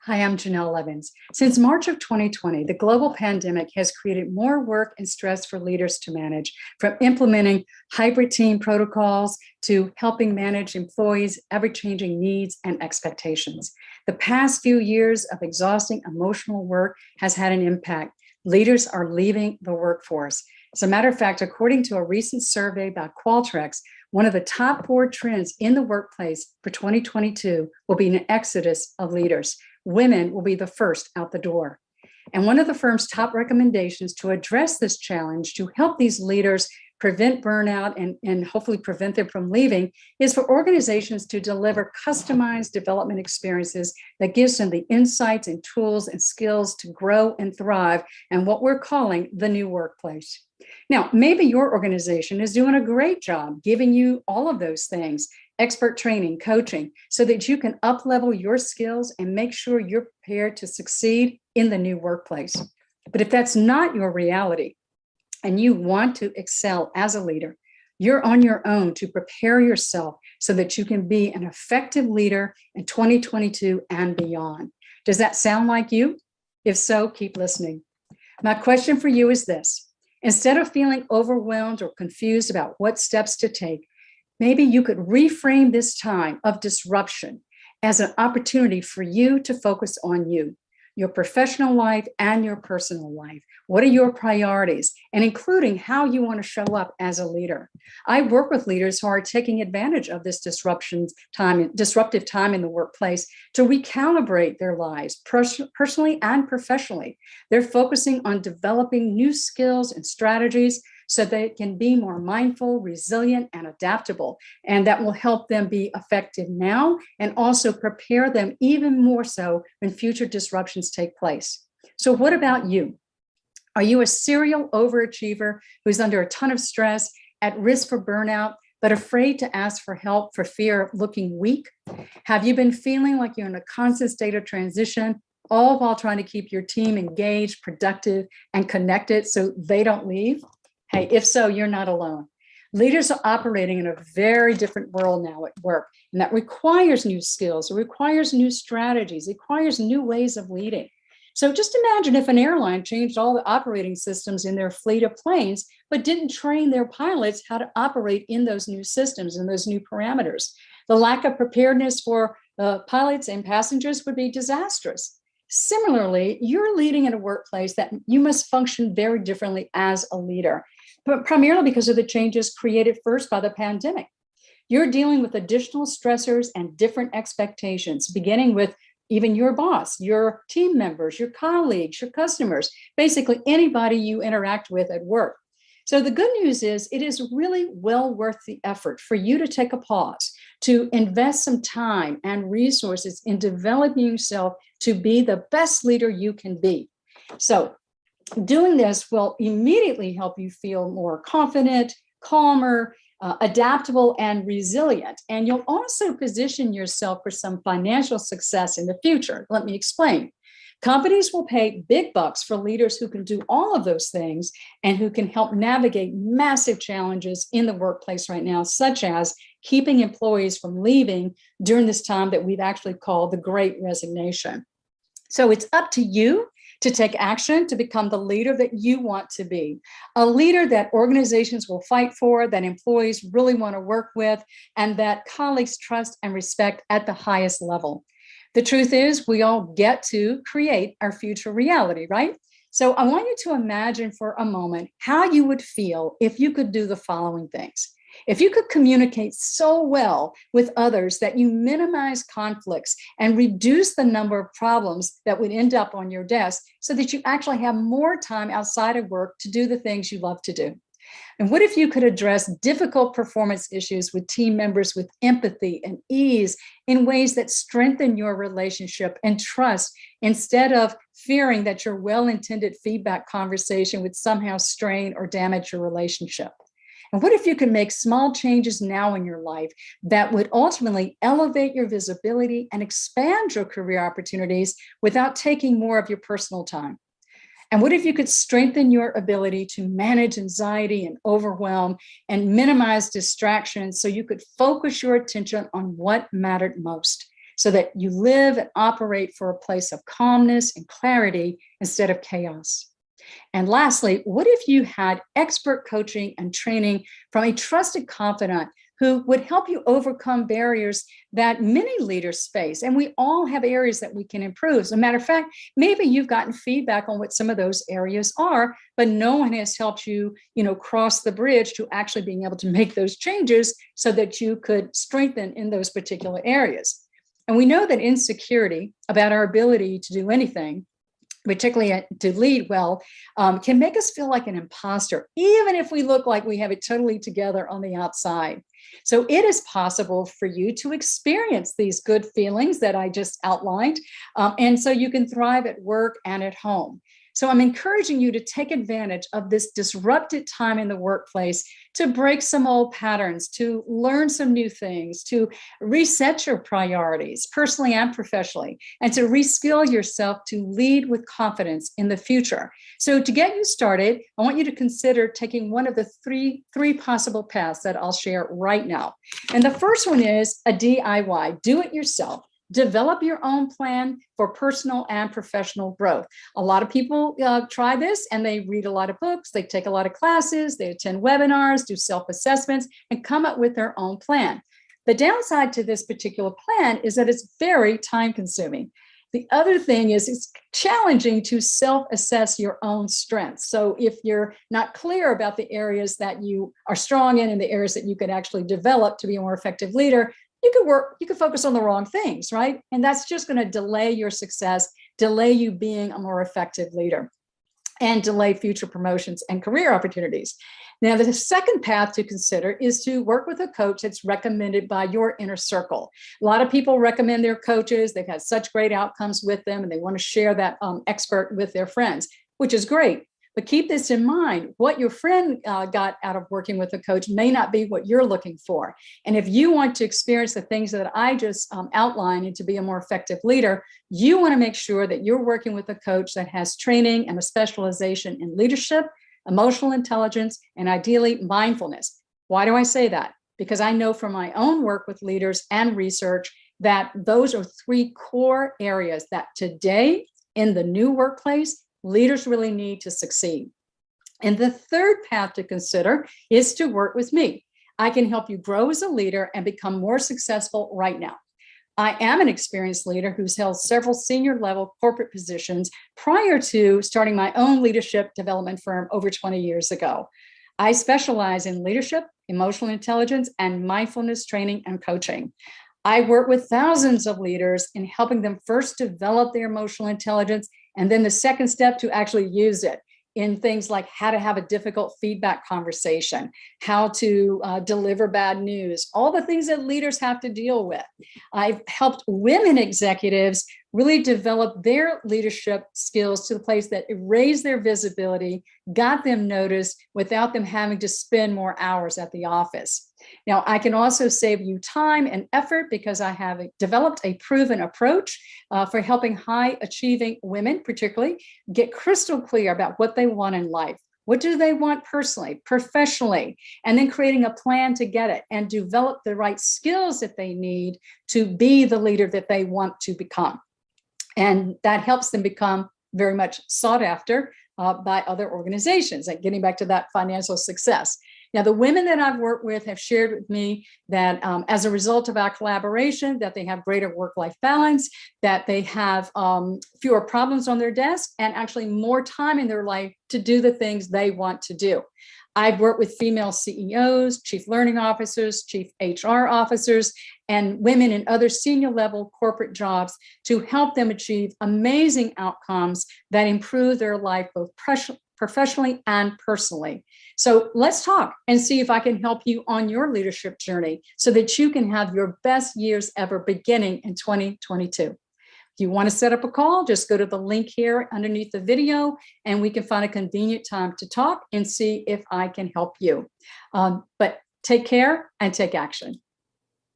Hi, I'm Janelle Levins. Since March of 2020, the global pandemic has created more work and stress for leaders to manage, from implementing hybrid team protocols to helping manage employees' ever-changing needs and expectations. The past few years of exhausting emotional work has had an impact. Leaders are leaving the workforce. As a matter of fact, according to a recent survey by Qualtrics, one of the top 4 trends in the workplace for 2022 will be an exodus of leaders. Women will be the first out the door. And one of the firm's top recommendations to address this challenge, to help these leaders prevent burnout and hopefully prevent them from leaving, is for organizations to deliver customized development experiences that gives them the insights and tools and skills to grow and thrive in what we're calling the new workplace. Now, maybe your organization is doing a great job giving you all of those things, expert training, coaching, so that you can up-level your skills and make sure you're prepared to succeed in the new workplace. But if that's not your reality and you want to excel as a leader, you're on your own to prepare yourself so that you can be an effective leader in 2022 and beyond. Does that sound like you? If so, keep listening. My question for you is this. Instead of feeling overwhelmed or confused about what steps to take, maybe you could reframe this time of disruption as an opportunity for you to focus on you, your professional life and your personal life. What are your priorities? And including how you want to show up as a leader. I work with leaders who are taking advantage of this disruptive time in the workplace to recalibrate their lives personally and professionally. They're focusing on developing new skills and strategies so they can be more mindful, resilient, and adaptable. And that will help them be effective now and also prepare them even more so when future disruptions take place. So what about you? Are you a serial overachiever who's under a ton of stress, at risk for burnout, but afraid to ask for help for fear of looking weak? Have you been feeling like you're in a constant state of transition, all while trying to keep your team engaged, productive, and connected so they don't leave? Hey, if so, you're not alone. Leaders are operating in a very different world now at work, and that requires new skills, it requires new strategies, it requires new ways of leading. So just imagine if an airline changed all the operating systems in their fleet of planes, but didn't train their pilots how to operate in those new systems and those new parameters. The lack of preparedness for pilots and passengers would be disastrous. Similarly, you're leading in a workplace that you must function very differently as a leader, but primarily because of the changes created first by the pandemic. You're dealing with additional stressors and different expectations, beginning with even your boss, your team members, your colleagues, your customers, basically anybody you interact with at work. So the good news is it is really well worth the effort for you to take a pause, to invest some time and resources in developing yourself to be the best leader you can be. So doing this will immediately help you feel more confident, calmer, adaptable, and resilient. And you'll also position yourself for some financial success in the future. Let me explain. Companies will pay big bucks for leaders who can do all of those things and who can help navigate massive challenges in the workplace right now, such as keeping employees from leaving during this time that we've actually called the Great Resignation. So it's up to you to take action to become the leader that you want to be, a leader that organizations will fight for, that employees really want to work with, and that colleagues trust and respect at the highest level. The truth is, we all get to create our future reality, right? So I want you to imagine for a moment how you would feel if you could do the following things. If you could communicate so well with others that you minimize conflicts and reduce the number of problems that would end up on your desk so that you actually have more time outside of work to do the things you love to do. And what if you could address difficult performance issues with team members with empathy and ease in ways that strengthen your relationship and trust instead of fearing that your well-intended feedback conversation would somehow strain or damage your relationship? And what if you can make small changes now in your life that would ultimately elevate your visibility and expand your career opportunities without taking more of your personal time? And what if you could strengthen your ability to manage anxiety and overwhelm and minimize distractions so you could focus your attention on what mattered most? so that you live and operate for a place of calmness and clarity instead of chaos. And lastly, what if you had expert coaching and training from a trusted confidant who would help you overcome barriers that many leaders face? And we all have areas that we can improve. As a matter of fact, maybe you've gotten feedback on what some of those areas are, but no one has helped you, cross the bridge to actually being able to make those changes so that you could strengthen in those particular areas. And we know that insecurity about our ability to do anything, particularly to lead well, can make us feel like an imposter, even if we look like we have it totally together on the outside. So it is possible for you to experience these good feelings that I just outlined, and so you can thrive at work and at home. So I'm encouraging you to take advantage of this disrupted time in the workplace to break some old patterns, to learn some new things, to reset your priorities personally and professionally, and to reskill yourself to lead with confidence in the future. So to get you started, I want you to consider taking one of the three possible paths that I'll share right now. And the first one is a DIY, do it yourself. Develop your own plan for personal and professional growth. A lot of people try this and they read a lot of books, they take a lot of classes, they attend webinars, do self-assessments, and come up with their own plan. The downside to this particular plan is that it's very time-consuming. The other thing is it's challenging to self-assess your own strengths. So if you're not clear about the areas that you are strong in and the areas that you could actually develop to be a more effective leader, you could focus on the wrong things, right? And that's just going to delay your success, delay you being a more effective leader, and delay future promotions and career opportunities. Now, the second path to consider is to work with a coach that's recommended by your inner circle. A lot of people recommend their coaches. They've had such great outcomes with them, and they want to share that expert with their friends, which is great. But keep this in mind, what your friend got out of working with a coach may not be what you're looking for. And if you want to experience the things that I just outlined and to be a more effective leader, you want to make sure that you're working with a coach that has training and a specialization in leadership, emotional intelligence, and ideally mindfulness. Why do I say that? Because I know from my own work with leaders and research that those are three core areas that today in the new workplace, leaders really need to succeed. And the third path to consider is to work with me. I can help you grow as a leader and become more successful right now. I am an experienced leader who's held several senior level corporate positions prior to starting my own leadership development firm over 20 years ago. I specialize in leadership, emotional intelligence, and mindfulness training and coaching. I work with thousands of leaders in helping them first develop their emotional intelligence, and then the second step to actually use it in things like how to have a difficult feedback conversation, how to deliver bad news, all the things that leaders have to deal with. I've helped women executives really develop their leadership skills to the place that it raised their visibility, got them noticed without them having to spend more hours at the office. Now, I can also save you time and effort because I have developed a proven approach for helping high achieving women, particularly, get crystal clear about what they want in life. What do they want personally, professionally, and then creating a plan to get it and develop the right skills that they need to be the leader that they want to become. And that helps them become very much sought after by other organizations, and getting back to that financial success. Now, the women that I've worked with have shared with me that as a result of our collaboration, that they have greater work-life balance, that they have fewer problems on their desk, and actually more time in their life to do the things they want to do. I've worked with female CEOs, chief learning officers, chief HR officers, and women in other senior level corporate jobs to help them achieve amazing outcomes that improve their life both professionally and personally. So let's talk and see if I can help you on your leadership journey so that you can have your best years ever beginning in 2022. If you want to set up a call, just go to the link here underneath the video and we can find a convenient time to talk and see if I can help you. But take care and take action.